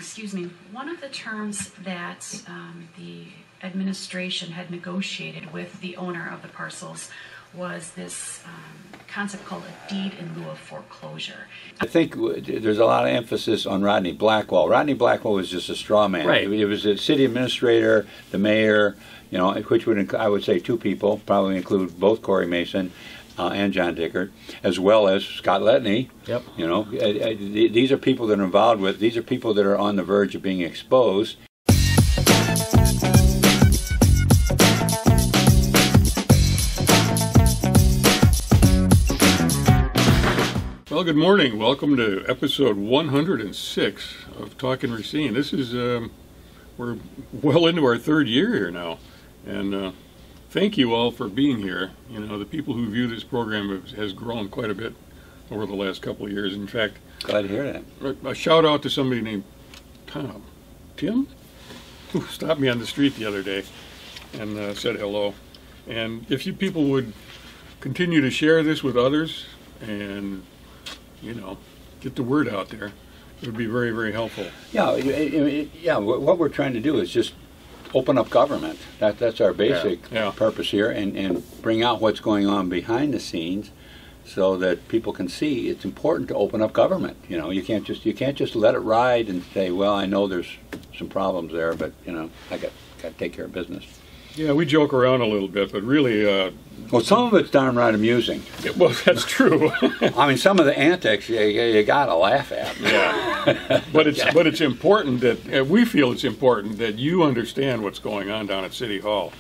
excuse me, one of the terms that the administration had negotiated with the owner of the parcels was this concept called a deed in lieu of foreclosure. I think there's a lot of emphasis on Rodney Blackwell. Rodney Blackwell was just a straw man. Right. It was the city administrator, the mayor, you know, which would, I would say, two people, probably include both Corey Mason and John Dickert, as well as Scott Letney. Yep. You know, these are people that are involved with, these are people that are on the verge of being exposed. Well, good morning. Welcome to episode 106 of Talkin' Racine. This is, we're well into our third year here now. And thank you all for being here. You know, the people who view this program has grown quite a bit over the last couple of years. In fact, Glad to hear that. a shout out to somebody named Tim, who stopped me on the street the other day and said hello. And if you people would continue to share this with others and, you know, get the word out there, it would be very, very helpful. Yeah, yeah. What we're trying to do is just open up government. That's our basic purpose here, and bring out what's going on behind the scenes, so that people can see it's important to open up government. You know, you can't just let it ride and say, well, I know there's some problems there, but you know, I got to take care of business. Yeah, we joke around a little bit, but really, well, some of it's darn right amusing. well, that's true. I mean, some of the antics you gotta laugh at. Yeah, but it's important that we feel it's important that you understand what's going on down at City Hall,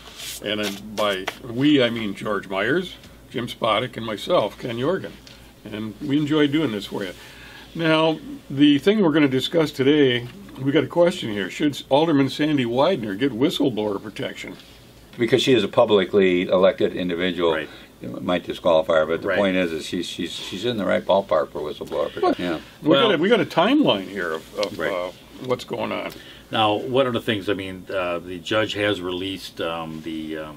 and by we I mean George Myers, Jim Spodek, and myself, Ken Jorgen, and we enjoy doing this for you. Now, the thing we're going to discuss today, we got a question here: should Alderman Sandy Widener get whistleblower protection? Because she is a publicly elected individual, Right. It might disqualify her. But the Right. point is she's in the right ballpark for whistleblower protection. Yeah. We got a timeline here of Right. What's going on. Now, one of the things, I mean, the judge has released the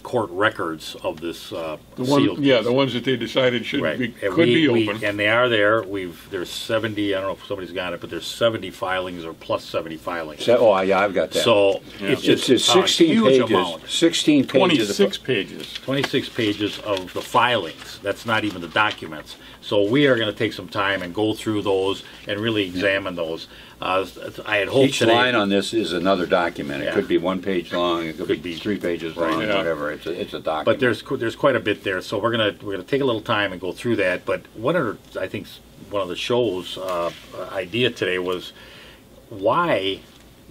court records of this sealed. Yeah, the ones that they decided should Right. be And could be open. and they are there. There's 70. I don't know if somebody's got it, but there's 70 filings or plus 70 filings. Oh, yeah, I've got that. So Yeah. it's just It's 16 a huge pages. amount. 16 pages. 26 pages. 26 pages of the filings. That's not even the documents. So we are going to take some time and go through those and really examine those. I had hoped Each today, line on this is another document. It Yeah. could be 1 page long. It could be be 3 pages right, long. yeah. Whatever. It's a document. but there's quite a bit there. So we're gonna take a little time and go through that. But one of the show's idea today was why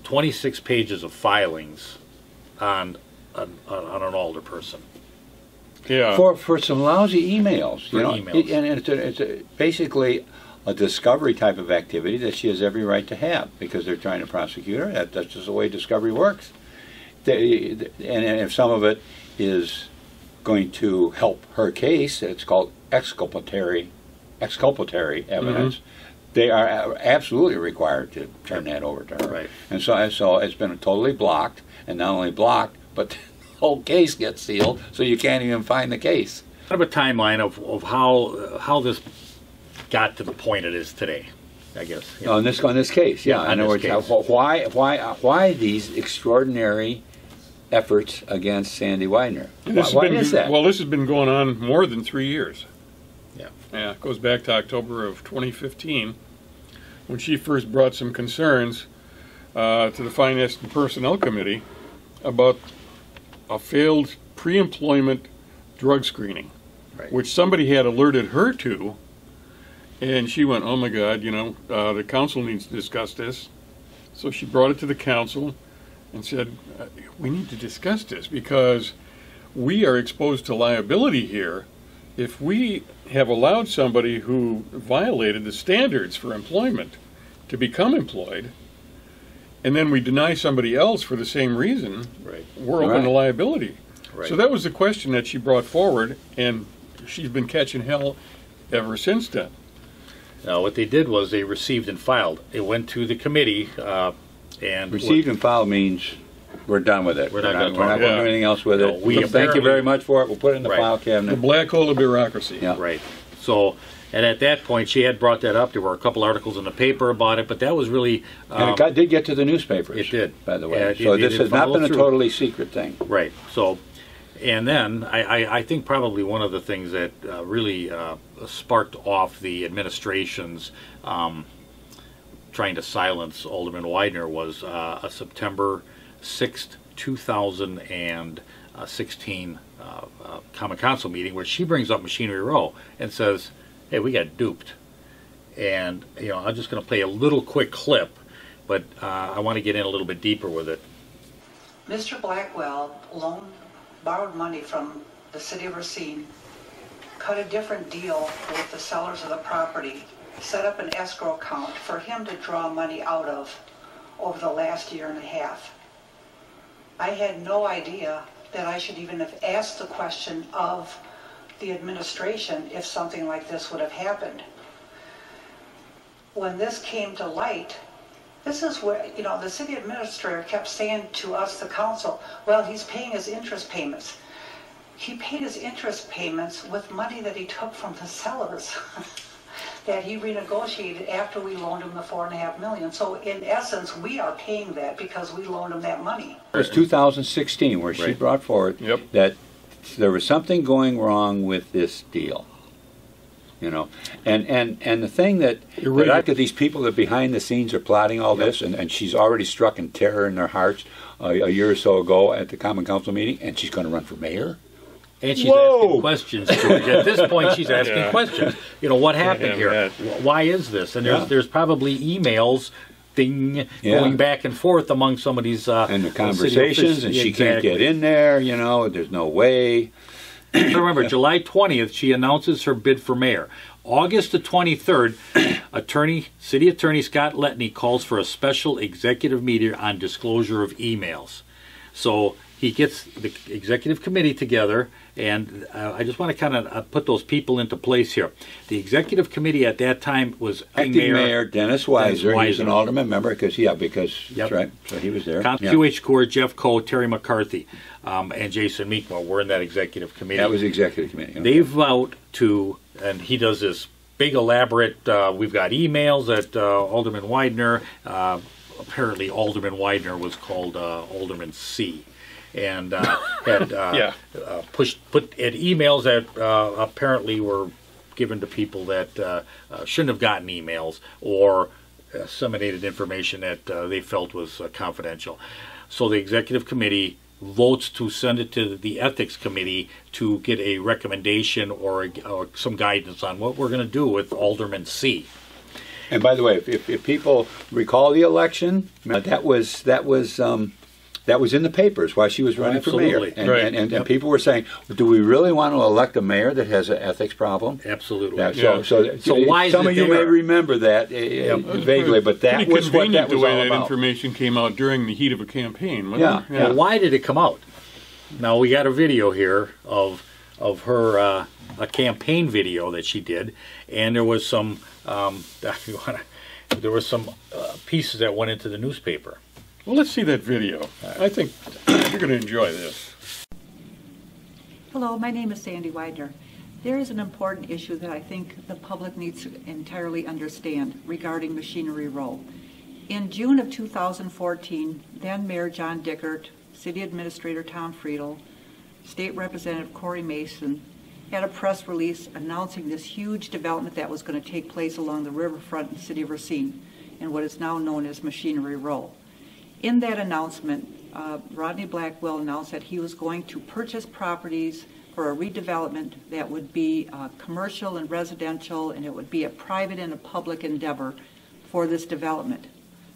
26 pages of filings on an alderperson. Yeah. for some lousy emails, you For know, emails. and it's basically a discovery type of activity that she has every right to have because they're trying to prosecute her. That's just the way discovery works. And if some of it is going to help her case, it's called exculpatory evidence. They are absolutely required to turn that over to her. Right. And so it's been totally blocked, and not only blocked, but the whole case gets sealed, so you can't even find the case. Kind of a timeline of how this got to the point it is today, I guess. You know. On this case, yeah. Yeah, In on other this words, case. why these extraordinary efforts against Sandy Widener? This Why has been, is that? Well, this has been going on more than 3 years. Yeah. Yeah, it goes back to October of 2015 when she first brought some concerns to the Finance and Personnel Committee about a failed pre-employment drug screening, Right. which somebody had alerted her to, and she went, oh my God, you know, the council needs to discuss this. So she brought it to the council and said, we need to discuss this because we are exposed to liability here if we have allowed somebody who violated the standards for employment to become employed, and then we deny somebody else for the same reason, Right. we're open to Right. liability. Right. So that was the question that she brought forward, and she's been catching hell ever since then. Now, what they did was they received and filed. It went to the committee, and Received and filed means we're done with it. We're not gonna We're not talk going to about do it. anything else with No, it. we Thank you apparently- very much for it. We'll put it in the Right. file The cabinet. black hole of bureaucracy. Yeah. Right. So, And at that point, she had brought that up. There were a couple articles in the paper about it, but that was really... and it did get to the newspapers. It did. By the way. Yeah, so this has not been a totally secret thing. Right. So, and then I think probably one of the things that really sparked off the administration's trying to silence Alderman Widener was a September 6th, 2016 Common Council meeting where she brings up Machinery Row and says, hey, we got duped. And, you know, I'm just going to play a little quick clip, but I want to get in a little bit deeper with it. Mr. Blackwell borrowed money from the city of Racine, cut a different deal with the sellers of the property, set up an escrow account for him to draw money out of over the last year and a half. I had no idea that I should even have asked the question of the administration if something like this would have happened. When this came to light, this is where, you know, the city administrator kept saying to us, the council, well, he's paying his interest payments. He paid his interest payments with money that he took from the sellers that he renegotiated after we loaned him the $4.5 million. So in essence, we are paying that because we loaned him that money. It was 2016 where she brought forward that there was something going wrong with this deal. You know, and the thing that these people that behind the scenes are plotting all this, and she's already struck in terror in their hearts a year or so ago at the Common Council meeting, and she's going to run for mayor. And she's asking questions, George. At this point, she's asking questions. You know, what happened here? Why is this? And there's probably emails going back and forth among some of these and the conversations, and she can't get in there. You know, there's no way. So remember, July 20th, she announces her bid for mayor. August the 23rd, City Attorney Scott Letney calls for a special executive meeting on disclosure of emails. So he gets the executive committee together, and I just want to kind of put those people into place here. The executive committee at that time was acting mayor Dennis Weiser. He's an alderman member because that's right. So he was there. QH Core, Jeff Coe, Terry McCarthy, and Jason Meekma were in that executive committee. That was the executive committee. They vote to, and he does this big elaborate. We've got emails that Alderman Widener. Apparently, Alderman Widener was called Alderman C. And had put emails that apparently were given to people that shouldn't have gotten emails, or disseminated information that they felt was confidential. So the executive committee votes to send it to the ethics committee to get a recommendation or some guidance on what we're going to do with Alderman C. And by the way, if people recall the election, that was in the papers while she was running for mayor. And people were saying, do we really want to elect a mayor that has an ethics problem? Absolutely. So why some of you may remember that vaguely, but that was what that was the way all that about. information came out during the heat of a campaign. Well, why did it come out? Now, we got a video here of her, a campaign video that she did, and there was some pieces that went into the newspaper. Well, let's see that video. I think you're going to enjoy this. Hello, my name is Sandy Widener. There is an important issue that I think the public needs to entirely understand regarding Machinery Row. In June of 2014, then Mayor John Dickert, City Administrator Tom Friedel, State Representative Corey Mason had a press release announcing this huge development that was going to take place along the riverfront in the city of Racine in what is now known as Machinery Row. In that announcement, Rodney Blackwell announced that he was going to purchase properties for a redevelopment that would be commercial and residential, and it would be a private and a public endeavor for this development.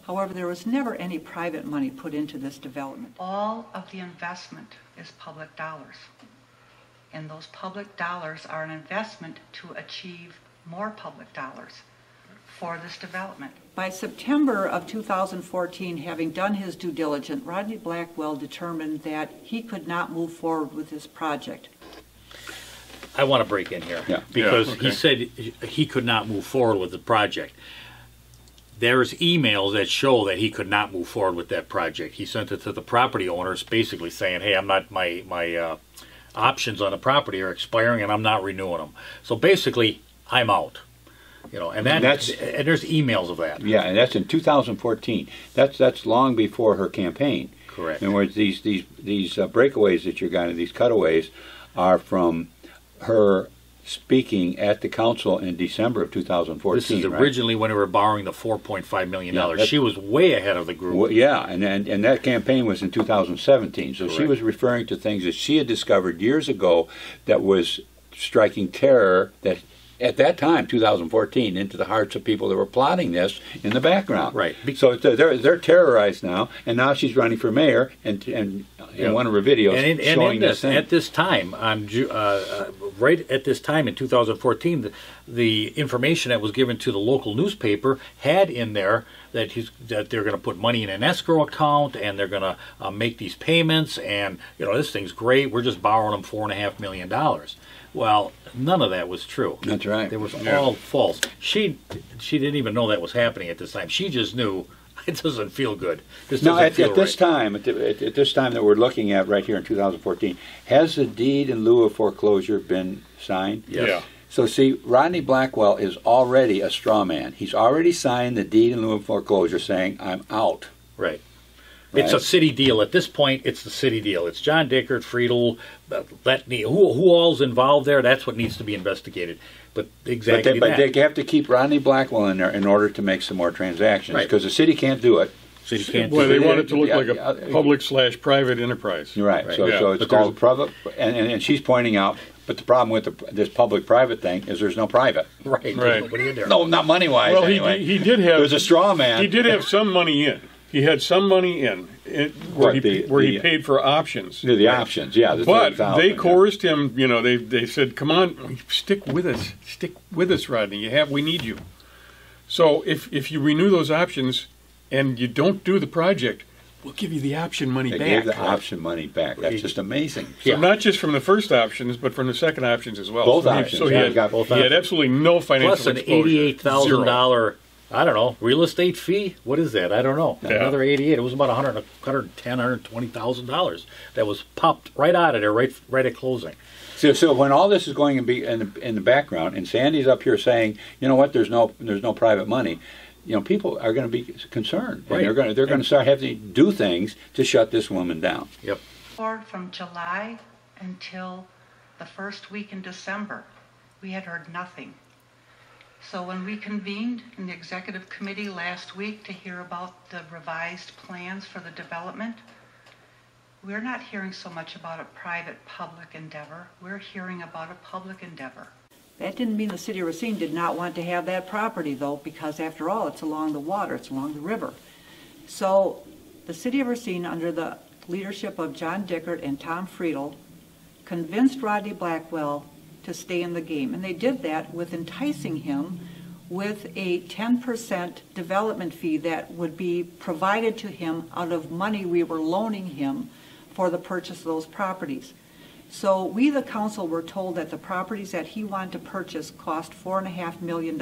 However, there was never any private money put into this development. All of the investment is public dollars. And those public dollars are an investment to achieve more public dollars for this development. By September of 2014, having done his due diligence, Rodney Blackwell determined that he could not move forward with this project. I want to break in here because he said he could not move forward with the project. There's emails that show that he could not move forward with that project. He sent it to the property owners basically saying, hey, I'm not, my options on the property are expiring and I'm not renewing them. So basically, I'm out. You know, and that's and there's emails of that. Yeah, and that's in 2014. That's long before her campaign. Correct. In other words, these breakaways that you're getting, these cutaways, are from her speaking at the council in December of 2014. This is originally when we were borrowing the $4.5 million. Yeah, she was way ahead of the group. Well, yeah, and that campaign was in 2017. So she was referring to things that she had discovered years ago that was striking terror that at that time, 2014, into the hearts of people that were plotting this in the background. Right. So they're terrorized now, and now she's running for mayor, and in one of her videos showing this thing. At this time, right at this time in 2014, the information that was given to the local newspaper had in there that they're going to put money in an escrow account, and they're going to make these payments, and this thing's great. We're just borrowing them $4.5 million. Well, none of that was true. That's right. It was all false. She didn't even know that was happening at this time. She just knew it doesn't feel good. This doesn't feel this right. time, at this time that we're looking at right here in 2014, has the deed in lieu of foreclosure been signed? Yes. Yeah. So see, Rodney Blackwell is already a straw man. He's already signed the deed in lieu of foreclosure, saying I'm out. Right. It's a city deal. At this point, it's the city deal. It's John Dickert, Friedel, who all's involved there. That's what needs to be investigated. But exactly But they have to keep Rodney Blackwell in there in order to make some more transactions, because the city can't do it. City can't. Well, they want it to look like a public/private enterprise. You're right. So it's called private, and she's pointing out. But the problem with this public-private thing is there's no private. Right. There's nobody in there. No, not money-wise. Well, anyway. he did have. There's a straw man. He did have some money in. He had some money in where he paid for options. The options, yeah. But they coerced him. They said, "Come on, stick with us, Rodney. We need you." So if you renew those options and you don't do the project, we'll give you the option money back. They gave the option money back. That's just amazing. So not just from the first options, but from the second options as well. Both options. So he had absolutely no financial Plus an exposure. $88,000, I don't know, real estate fee? What is that? I don't know. Yeah. Another 88. It was about $110,000, $120,000 that was popped right out of there, right at closing. So when all this is going to be in the background, and Sandy's up here saying, you know what, there's no private money, people are going to be concerned, right. And they're going to start having to do things to shut this woman down. Yep. From July until the first week in December, we had heard nothing. So when we convened in the executive committee last week to hear about the revised plans for the development, we're not hearing so much about a private-public endeavor. We're hearing about a public endeavor. That didn't mean the city of Racine did not want to have that property, though, because after all, it's along the water, it's along the river. So the city of Racine, under the leadership of John Dickert and Tom Friedel, convinced Rodney Blackwell to stay in the game. And they did that with enticing him with a 10% development fee that would be provided to him out of money we were loaning him for the purchase of those properties. So we, the council, were told that the properties that he wanted to purchase cost $4.5 million,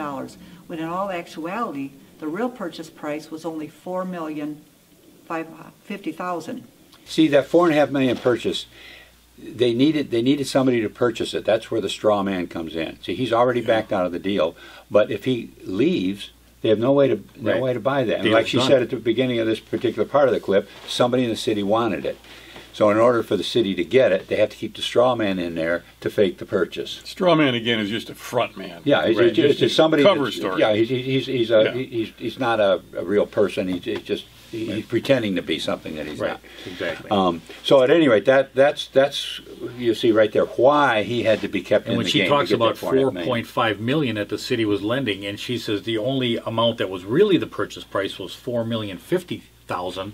when in all actuality, the real purchase price was only $4,050,000. See, that $4.5 million purchase, they needed somebody to purchase it. That's where the straw man comes in. See, he's already backed out of the deal, but if he leaves, they have no way to buy that. And like she said at the beginning of this particular part of the clip, somebody in the city wanted it. So in order for the city to get it, they have to keep the straw man in there to fake the purchase. Straw man again is just a front man. Yeah, it's just somebody. Cover story. Yeah, he's not a real person. He's pretending to be something that he's not. Exactly. So at any rate, that's you see right there why he had to be kept in the game. And when she talks about $4.5 million that the city was lending, and she says the only amount that was really the purchase price was $4,050,000.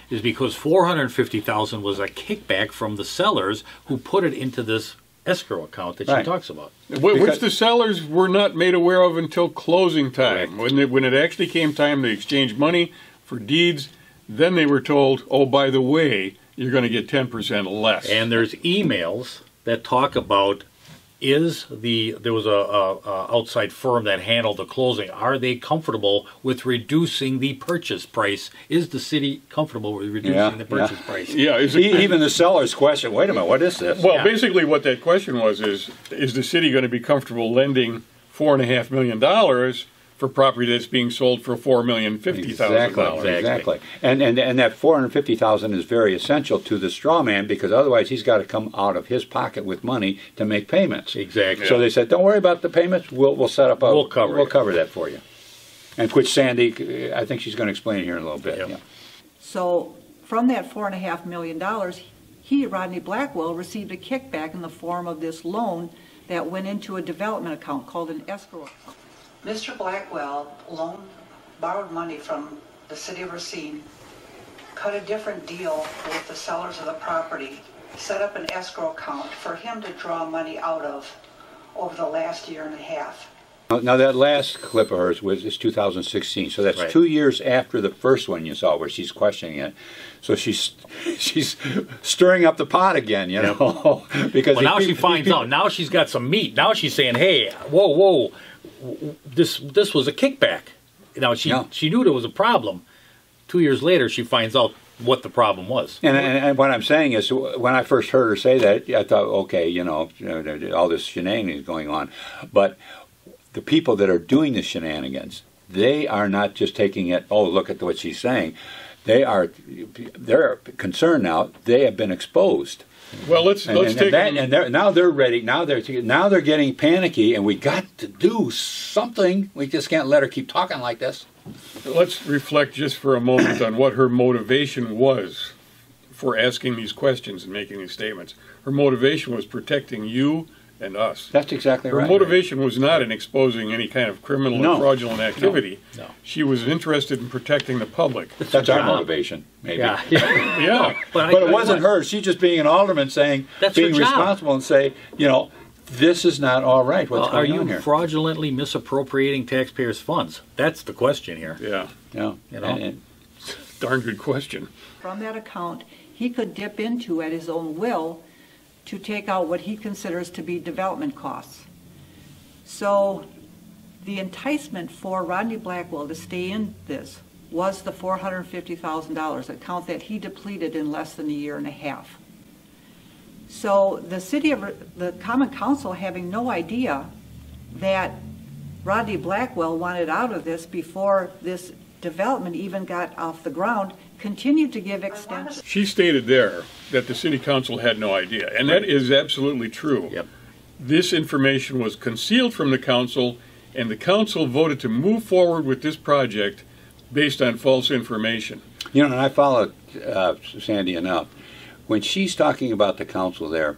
Is because $450,000 was a kickback from the sellers who put it into this escrow account that she talks about, which the sellers were not made aware of until closing time. When it actually came time to exchange money for deeds, then they were told, "Oh, by the way, you're going to get 10% less." And there's emails that talk about there was a outside firm that handled the closing. Are they comfortable with reducing the purchase price? Is the city comfortable with reducing the purchase price? Yeah, even the sellers question, wait a minute, what is this? Well, basically what that question was is the city going to be comfortable lending $4.5 million for property that's being sold for $4,050,000. Exactly. And that $450,000 is very essential to the straw man, because otherwise he's got to come out of his pocket with money to make payments. Exactly. So they said, don't worry about the payments. We'll set up. We'll cover that for you. And which Sandy, I think she's going to explain here in a little bit. Yep. Yeah. So from that $4.5 million, Rodney Blackwell, received a kickback in the form of this loan that went into a development account called an escrow account. Mr. Blackwell borrowed money from the city of Racine, cut a different deal with the sellers of the property, set up an escrow account for him to draw money out of over the last year and a half. Now that last clip of hers is 2016, so that's Right. 2 years after the first one you saw where she's questioning it. So she's stirring up the pot again, you know. Because Well, now she finds out. Now she's got some meat. Now she's saying, "Hey, whoa, this was a kickback." Now she knew there was a problem. 2 years later, she finds out what the problem was. And what I'm saying is, when I first heard her say that, I thought, okay, you know, all this shenanigans going on, but the people that are doing the shenanigans, they are not just taking it, oh, look at what she's saying. They're concerned now. They have been exposed. Well, let's take now they're ready. Now they're getting panicky, and we got to do something. We just can't let her keep talking like this. Let's reflect just for a moment on what her motivation was for asking these questions and making these statements. Her motivation was protecting you and us. That's exactly Her right. motivation was not in exposing any kind of criminal or fraudulent activity. No. She was interested in protecting the public. That's our motivation, maybe. Yeah. Yeah. But it wasn't her. She's just being an alderman saying, That's her being job. responsible and say, you know, this is not all right. What's Are going on you here? fraudulently misappropriating taxpayers' funds? That's the question here. Yeah. Yeah. You know? And Darn good question. From that account, he could dip into at his own will to take out what he considers to be development costs. So the enticement for Rodney Blackwell to stay in this was the $450,000 account that he depleted in less than a year and a half. So the Common Council, having no idea that Rodney Blackwell wanted out of this before this development even got off the ground, continued to give extension. She stated there that the city council had no idea, and that is absolutely true. Yep. This information was concealed from the council, and the council voted to move forward with this project based on false information. you know, and I followed Sandy enough. When she's talking about the council there,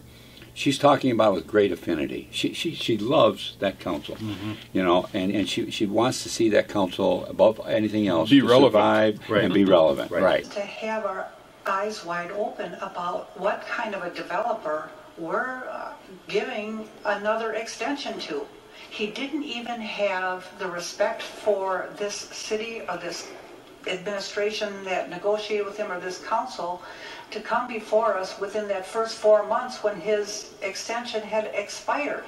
she's talking about with great affinity. She loves that council, you know, and she wants to see that council above anything else Be to relevant. survive Right. and be relevant. Right. To have our eyes wide open about what kind of a developer we're giving another extension to. He didn't even have the respect for this city or this administration that negotiated with him or this council to come before us within that first 4 months when his extension had expired.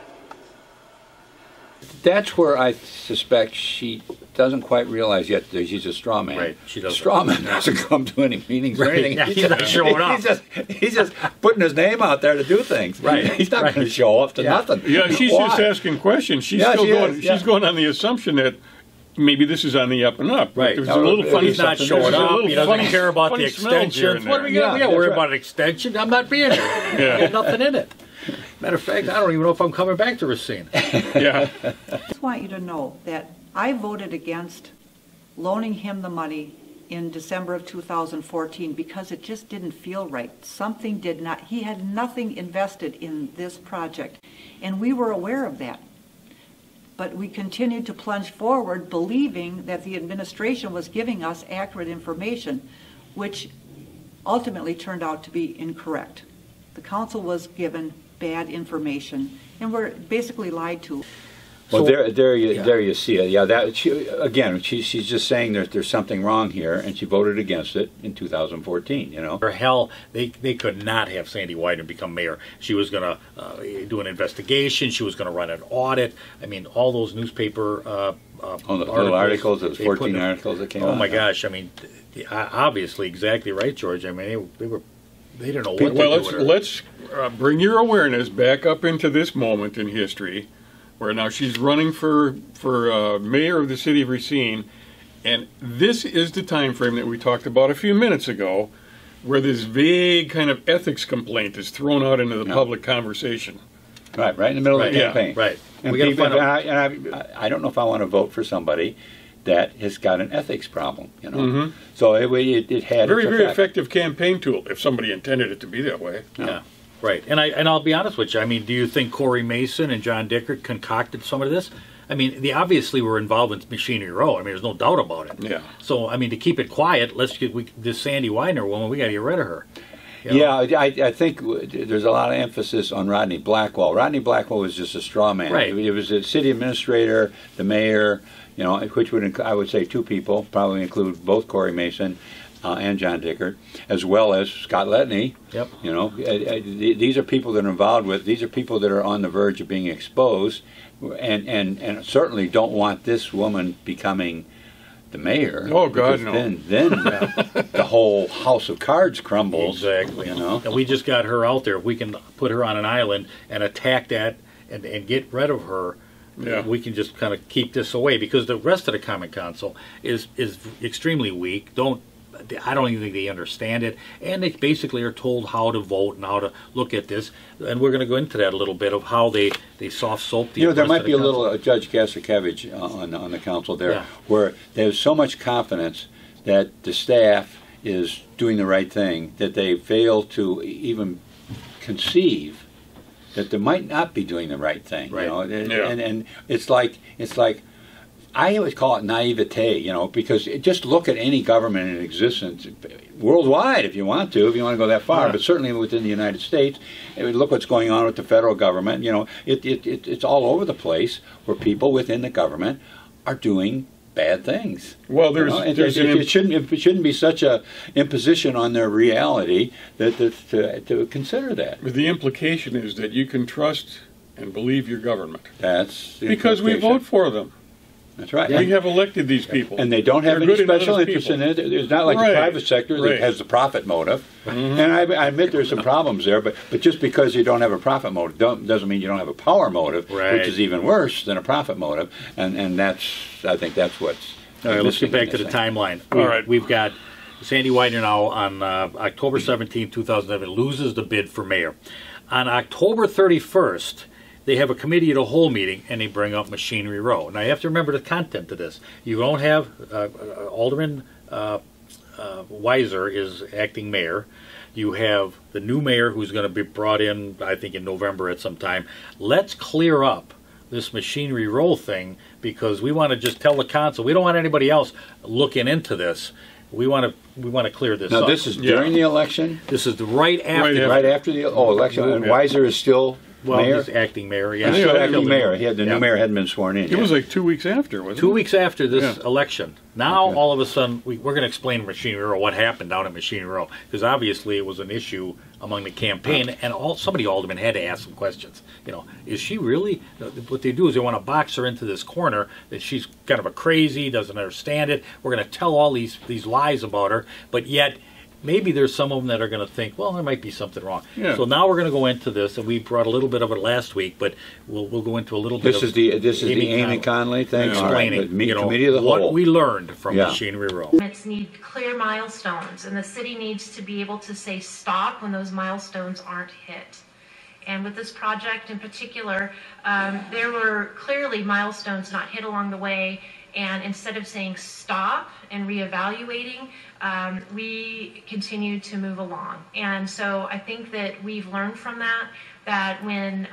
That's where I suspect she doesn't quite realize yet that she's a straw man. Right, she doesn't. Straw man doesn't come to any meetings or Right, anything. yeah, he's not showing up. He's just putting his name out there to do things. Right, He's not right. going to show up to Yeah. nothing. Yeah, she's Why? just asking questions. She's Yeah, still she going. is, yeah. She's going on the assumption that maybe this is on the up and up. Right. There's No, a little funny. He's not something- showing there's a up. little He doesn't funny- care about the funny smells here extensions. and What are we there. going Yeah, to worry that's about an extension? I'm not being here. Yeah. Got nothing in it. Matter of fact, I don't even know if I'm coming back to Racine. Yeah. I just want you to know that I voted against loaning him the money in December of 2014 because it just didn't feel right. Something did not, he had nothing invested in this project, and we were aware of that. But we continued to plunge forward believing that the administration was giving us accurate information, which ultimately turned out to be incorrect. The council was given bad information and were basically lied to. Well, So- there you see it. Yeah, that she's just saying there's something wrong here, and she voted against it in 2014. You know, For hell, they could not have Sandy Widener become mayor. She was going to do an investigation. She was going to run an audit. I mean, all those newspaper on the little articles, those they put 14 in- articles that came out. Oh my gosh! I mean, obviously, exactly right, George. I mean, they didn't know what Well, to do with her. let's bring your awareness back up into this moment in history where now she's running for mayor of the city of Racine, and this is the time frame that we talked about a few minutes ago, where this vague kind of ethics complaint is thrown out into the public conversation. Right in the middle of the campaign. Right. And, We gotta people, find out. I don't know if I want to vote for somebody that has got an ethics problem, you know. Mm-hmm. So it had Very, its very effect. effective campaign tool, if somebody intended it to be that way. Yeah, right. And I'll be honest with you. I mean, do you think Corey Mason and John Dickert concocted some of this? I mean, they obviously were involved in Machinery Row. I mean, there's no doubt about it. Yeah. So, I mean, to keep it quiet, let's get this Sandy Widener woman. We got to get rid of her. You know? Yeah, I think there's a lot of emphasis on Rodney Blackwell. Rodney Blackwell was just a straw man. Right. It was the city administrator, the mayor, you know, which would I would say two people, probably include both Corey Mason and John Dickert, as well as Scott Letney. Yep. You know, these are people that are involved with. These are people that are on the verge of being exposed, and certainly don't want this woman becoming the mayor. Oh, God, because no. Then the whole house of cards crumbles. Exactly. You know. And we just got her out there. If we can put her on an island and attack that and get rid of her, we can just kind of keep this away, because the rest of the Common Council is extremely weak. I don't even think they understand it, and they basically are told how to vote and how to look at this. And we're going to go into that a little bit of how they soft soap the. You know, there rest might of be the a little council. Judge Gasterkevich on the council there, Yeah. where there's so much confidence that the staff is doing the right thing that they fail to even conceive that they might not be doing the right thing. Right. You know, Yeah. and it's like I always call it naivete, you know, because just look at any government in existence, worldwide if you want to go that far, but certainly within the United States. Look what's going on with the federal government. You know, it's all over the place where people within the government are doing bad things. Well, You know, it shouldn't be such a imposition on their reality to consider that. the implication is that you can trust and believe your government. That's the Because we implication. vote for them. That's right. We have elected these people. And they don't have They're any good and special honest interest people. in it. It's not like Right. the private sector that Right. has the profit motive. And I admit there's some problems there, but just because you don't have a profit motive doesn't mean you don't have a power motive, Right. which is even worse than a profit motive. And I think that's what's All right, let's missing get back in to the this thing. timeline. All right. We've got Sandy Widener now on October 17, 2007, loses the bid for mayor. On October 31st, they have a committee of the whole meeting, and they bring up Machinery Row. Now, you have to remember the content of this. You don't have Alderman Weiser is acting mayor. You have the new mayor who's going to be brought in, I think, in November at some time. Let's clear up this Machinery Row thing, because we want to just tell the council, we don't want anybody else looking into this. We want to clear this Now, up. this is during the election, This is right after. right after the election, and Weiser is still Well, mayor. he's acting mayor. He's Yeah, still Yeah, acting yeah. mayor. The Yeah. new mayor hadn't been sworn in It yet. was like 2 weeks after, wasn't it? 2 weeks after this Yeah. election. Now, Okay. all of a sudden, we're going to explain Machinery Row, what happened down at Machinery Row, because obviously it was an issue among the campaign, and somebody alderman had to ask some questions. You know, is she really? What they do is they want to box her into this corner that she's kind of a crazy, doesn't understand it. We're going to tell all these lies about her, but yet maybe there's some of them that are going to think, well, there might be something wrong. Yeah. So now we're going to go into this, and we brought a little bit of it last week, but we'll go into a little bit. This is the Amy Conley thing. Explaining, All right, the you know, committee of the what whole. we learned from Yeah. Machinery Row. Permits need clear milestones, and the city needs to be able to say stop when those milestones aren't hit. And with this project in particular, there were clearly milestones not hit along the way, and instead of saying stop and reevaluating, we continued to move along. And so I think that we've learned from that when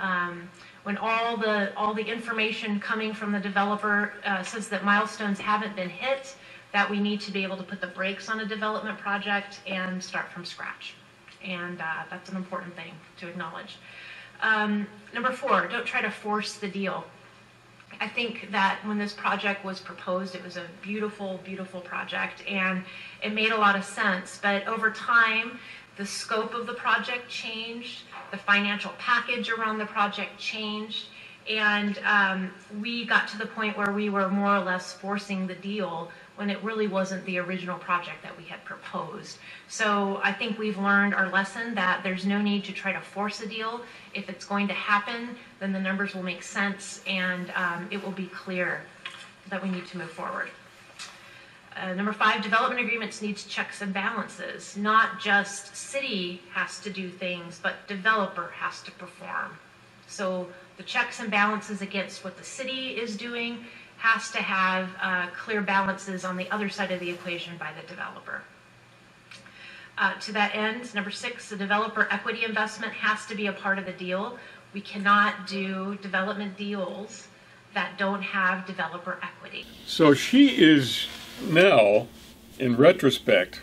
all the information coming from the developer says that milestones haven't been hit, that we need to be able to put the brakes on a development project and start from scratch. And that's an important thing to acknowledge. Number 4, don't try to force the deal. I think that when this project was proposed, it was a beautiful, beautiful project, and it made a lot of sense. But over time, the scope of the project changed, the financial package around the project changed, and we got to the point where we were more or less forcing the deal when it really wasn't the original project that we had proposed. So I think we've learned our lesson that there's no need to try to force a deal. If it's going to happen, then the numbers will make sense, and it will be clear that we need to move forward. Number 5, development agreements needs checks and balances. Not just city has to do things, but developer has to perform. So the checks and balances against what the city is doing has to have clear balances on the other side of the equation by the developer. To that end, number 6, the developer equity investment has to be a part of the deal. We cannot do development deals that don't have developer equity. So she is now, in retrospect,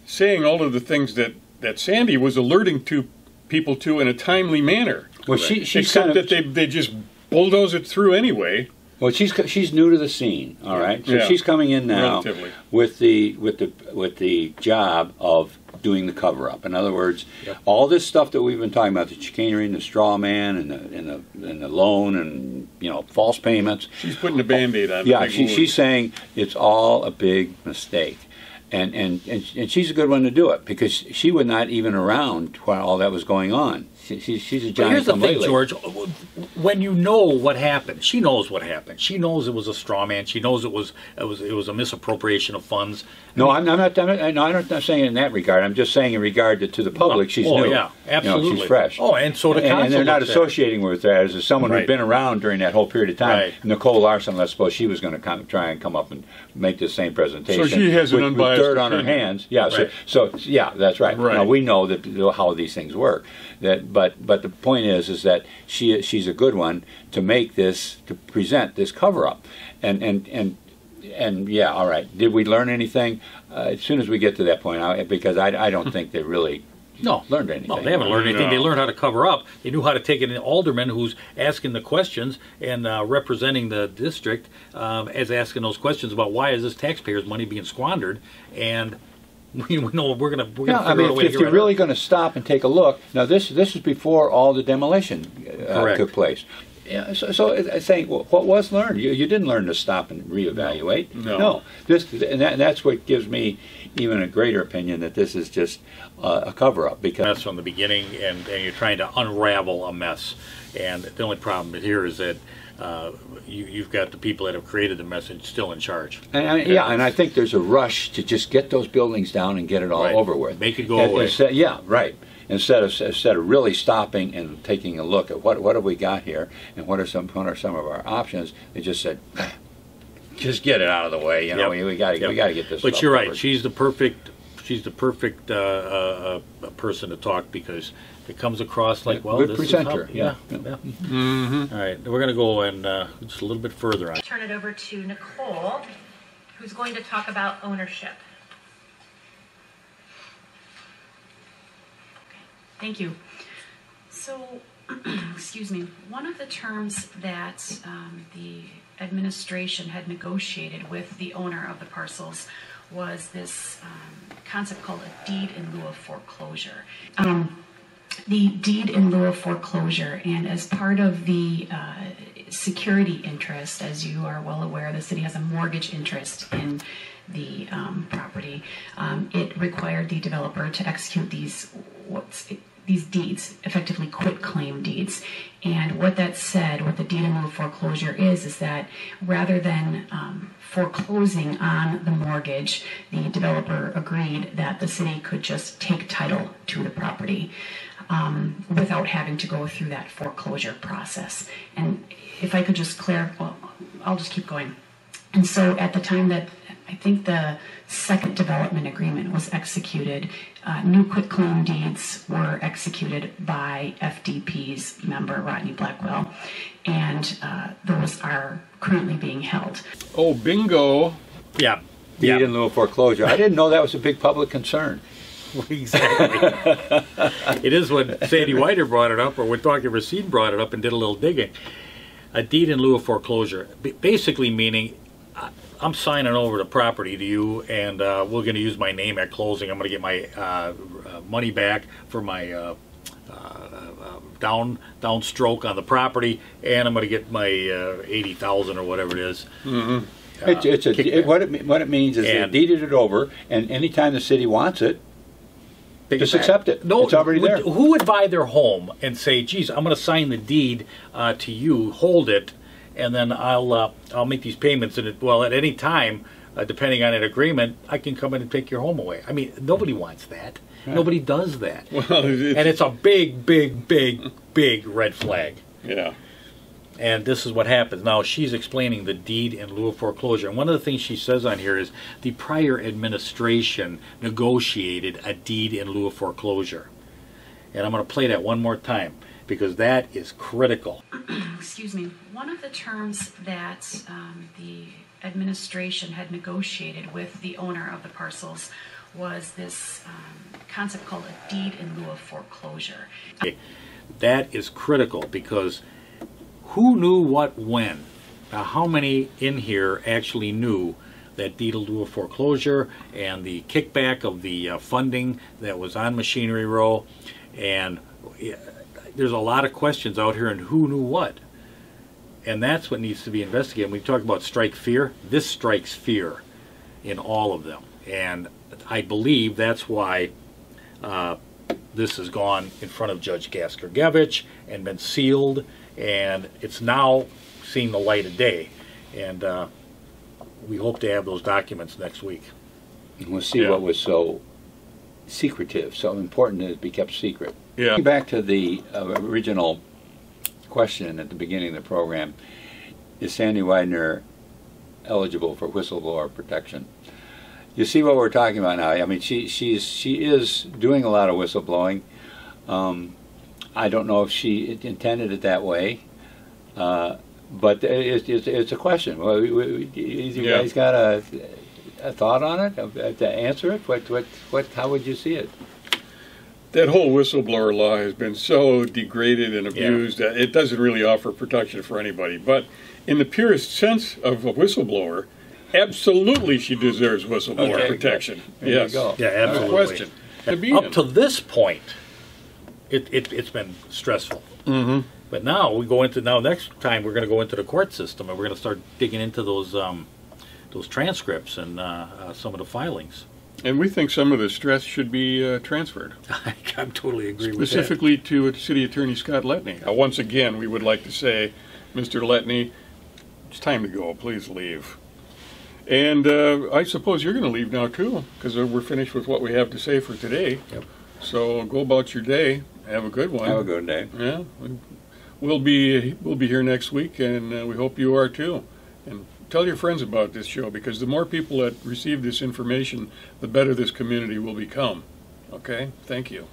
saying all of the things that Sandy was alerting to people to in a timely manner. Well, she's except kind of, that they just bulldoze it through anyway. well, she's new to the scene, all right. So Yeah. she's coming in now Relatively. with the job of doing the cover up. In other words, Yep. all this stuff that we've been talking about, the chicanery and the straw man and the loan and false payments. She's putting a Band-Aid on. Yeah, the big wound. she's saying it's all a big mistake. And she's a good one to do it, because she was not even around while all that was going on. She's a But Johnny here's the come thing, lately. George. When you know what happened, she knows what happened. She knows it was a straw man. She knows it was a misappropriation of funds. No, I'm not saying in that regard. I'm just saying in regard to the public, she's oh new. yeah, absolutely. She's fresh. Oh, and so the council and they're not looks at it. associating with that as someone Right. who'd been around during that whole period of time. Right. Nicole Larson, let's suppose she was going to try and come up and make the same presentation. So she has an with unbiased dirt on her opinion. hands. Yeah. Right. So yeah, that's right. Right. Now we know that how these things work. But the point is that she's a good one to present this cover up, and yeah, all right. Did we learn anything? As soon as we get to that point, because I don't think they really No, learned anything. No, they haven't learned anything. No. They learned how to cover up. They knew how to take an alderman who's asking the questions and representing the district as asking those questions about why is this taxpayers' money being squandered, and we know we're gonna figure Yeah, I out mean, a way if to you're get really going to stop and take a look, now this is before all the demolition Correct. took place. Yeah, so I'm saying, well, what was learned? You didn't learn to stop and reevaluate. No. That's what gives me even a greater opinion that this is just a cover-up. Because mess from the beginning, and you're trying to unravel a mess. And the only problem here is that you've got the people that have created the message still in charge. and I think there's a rush to just get those buildings down and get it all Right. over with. Make it go away. Yeah, right. Instead of really stopping and taking a look at what have we got here and what are some of our options, they just said, just get it out of the way. Yep. We got to get this. But stuff you're right. covered. She's the perfect person to talk, because it comes across like, well, Good this presenter, is how, yeah. Mm-hmm. All right, we're going to go and just a little bit further on. Turn it over to Nicole, who's going to talk about ownership. Thank you. So, excuse me, one of the terms that the administration had negotiated with the owner of the parcels was this concept called a deed in lieu of foreclosure. The deed in lieu of foreclosure, and as part of the security interest, as you are well aware, the city has a mortgage interest in the property. It required the developer to execute these deeds, effectively quitclaim deeds. And what that said, what the deed in lieu of foreclosure is that rather than foreclosing on the mortgage, the developer agreed that the city could just take title to the property without having to go through that foreclosure process. And if I could just clarify, I'll just keep going. And so at the time that I think the second development agreement was executed, new quitclaim deeds were executed by FDP's member, Rodney Blackwell, and those are currently being held. Oh, bingo. Yeah. Deed in lieu of foreclosure. I didn't know that was a big public concern. Exactly. It is when Sandy Whiter brought it up, or when Dr. Racine brought it up and did a little digging. A deed in lieu of foreclosure, basically meaning I'm signing over the property to you, and we're going to use my name at closing. I'm going to get my money back for my downstroke on the property, and I'm going to get my $80,000 or whatever it is. Mm-hmm. What it means is they And- deeded it over, and anytime the city wants it, Take just back. accept it. No, It's already there. Who would buy their home and say, "Geez, I'm going to sign the deed to you, hold it, and then I'll make these payments." And at any time, depending on an agreement, I can come in and take your home away. I mean, nobody wants that. Yeah. Nobody does that. Well, And it's a big, big, big, big red flag. yeah. And this is what happens. Now, she's explaining the deed in lieu of foreclosure. And one of the things she says on here is the prior administration negotiated a deed in lieu of foreclosure. And I'm going to play that one more time because that is critical. Excuse me. One of the terms that the administration had negotiated with the owner of the parcels was this concept called a deed in lieu of foreclosure. That is critical because who knew what when? Now, how many in here actually knew that deed in lieu of foreclosure and the kickback of the funding that was on Machinery Row? And there's a lot of questions out here on who knew what. And that's what needs to be investigated. When we talk about strike fear, this strikes fear in all of them. And I believe that's why this has gone in front of Judge Gaskargevich and been sealed, and it's now seeing the light of day. And we hope to have those documents next week. We'll see Yeah. what was so secretive, so important that it be kept secret. Yeah. Back to the original question at the beginning of the program, is Sandy Widener eligible for whistleblower protection? You see what we're talking about now. I mean, she is doing a lot of whistleblowing. I don't know if she intended it that way, but it's a question. Well, you guys got a thought on it to answer it? How would you see it? That whole whistleblower law has been so degraded and abused that it doesn't really offer protection for anybody. But in the purest sense of a whistleblower, absolutely she deserves whistleblower protection. There yes. you go. Yeah, No absolutely. question. Up to this point, it's been stressful. Mm-hmm. But now we go into next time we're going to go into the court system and we're going to start digging into those transcripts and some of the filings. And we think some of the stress should be transferred, I'm totally agree with that. specifically to City Attorney Scott Letney. Once again, we would like to say, Mr. Letney, it's time to go. Please leave. And I suppose you're going to leave now too, because we're finished with what we have to say for today. Yep. So go about your day. Have a good one. Have a good day. Yeah, we'll be here next week, and we hope you are too. And tell your friends about this show, because the more people that receive this information, the better this community will become. Okay? Thank you.